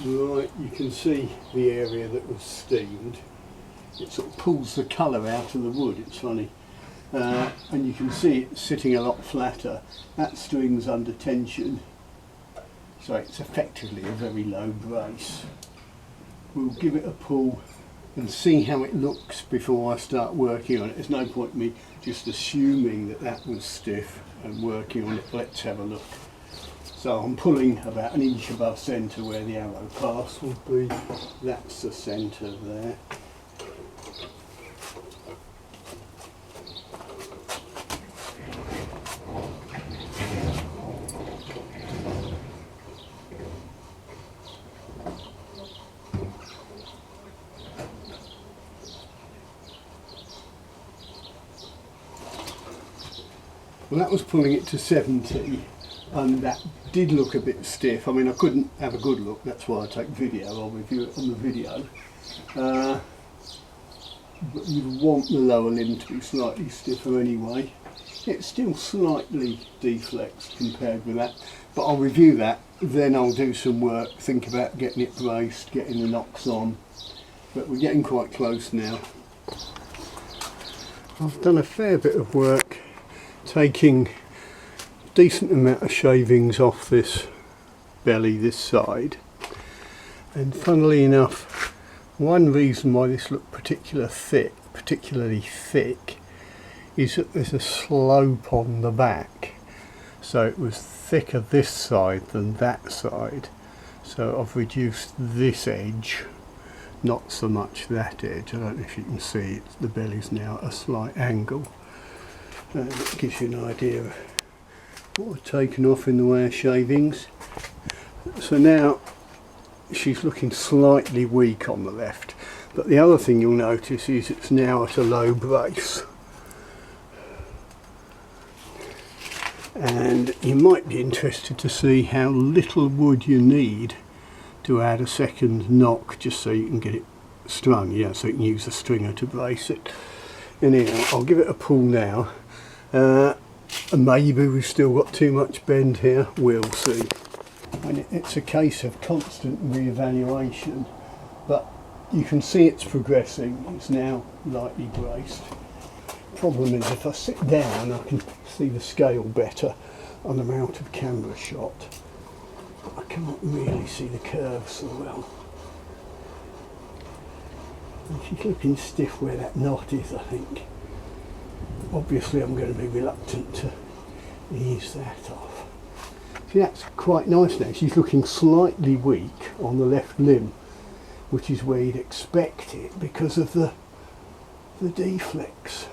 Right, you can see the area that was steamed. It sort of pulls the colour out of the wood, it's funny. And you can see it sitting a lot flatter. That string's under tension, so it's effectively a very low brace. We'll give it a pull and see how it looks before I start working on it. There's no point in me just assuming that that was stiff and working on it. Let's have a look. So I'm pulling about 1 inch above centre where the arrow pass will be. That's the centre there. Well, that was pulling it to 70, and that did look a bit stiff. I mean, I couldn't have a good look, that's why I take video. I'll review it on the video. But you'd want the lower limb to be slightly stiffer anyway. It's still slightly deflexed compared with that, but I'll review that, then I'll do some work, think about getting it braced, getting the knocks on. But we're getting quite close now. I've done a fair bit of work taking a decent amount of shavings off this belly, this side, and funnily enough, one reason why this looked particularly thick is that there's a slope on the back, so it was thicker this side than that side, so I've reduced this edge, not so much that edge. I don't know if you can see it, the belly's now at a slight angle. That gives you an idea of what I've taken off in the way of shavings. So now she's looking slightly weak on the left, but the other thing you'll notice is it's now at a low brace. And you might be interested to see how little wood you need to add a second knock, just so you can get it strung, so you can use a stringer to brace it. Anyhow, I'll give it a pull now. Maybe we've still got too much bend here, we'll see. And it's a case of constant re-evaluation, but you can see it's progressing. It's now lightly braced. Problem is, if I sit down I can see the scale better on I'm out of camera shot. I can't really see the curves so well. And she's looking stiff where that knot is, I think. Obviously I'm going to be reluctant to ease that off. See, that's quite nice now. She's looking slightly weak on the left limb, which is where you'd expect it because of the deflex.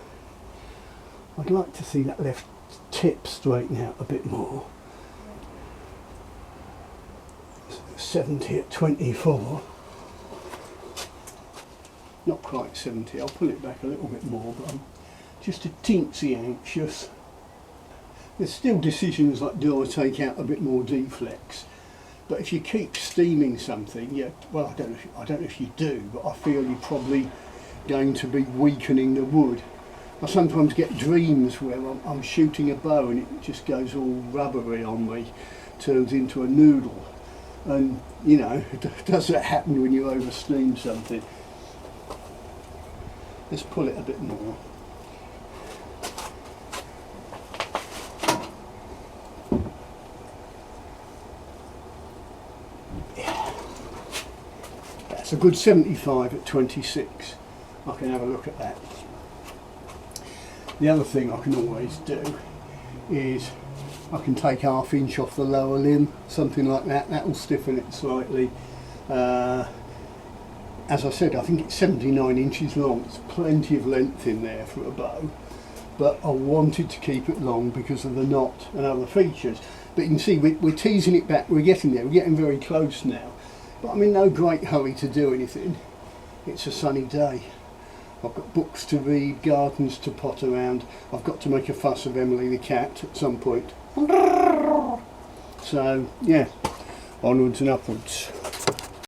I'd like to see that left tip straighten out a bit more. 70 at 24. Not quite 70, I'll pull it back a little bit more, but I'm just a teensy anxious. There's still decisions like, do I take out a bit more deflex? But if you keep steaming something, well, I don't know if you do, but I feel you're probably going to be weakening the wood. I sometimes get dreams where I'm shooting a bow and it just goes all rubbery on me, turns into a noodle. And does that happen when you oversteam something? Let's pull it a bit more. That's a good 75 at 26. I can have a look at that. The other thing I can always do is I can take ½ inch off the lower limb, something like that. That will stiffen it slightly. As I said, I think it's 79 inches long. It's plenty of length in there for a bow, but I wanted to keep it long because of the knot and other features. But you can see we're teasing it back. We're getting there. We're getting very close now. But I'm in no great hurry to do anything. It's a sunny day. I've got books to read, gardens to pot around. I've got to make a fuss of Emily the cat at some point. So yeah, onwards and upwards.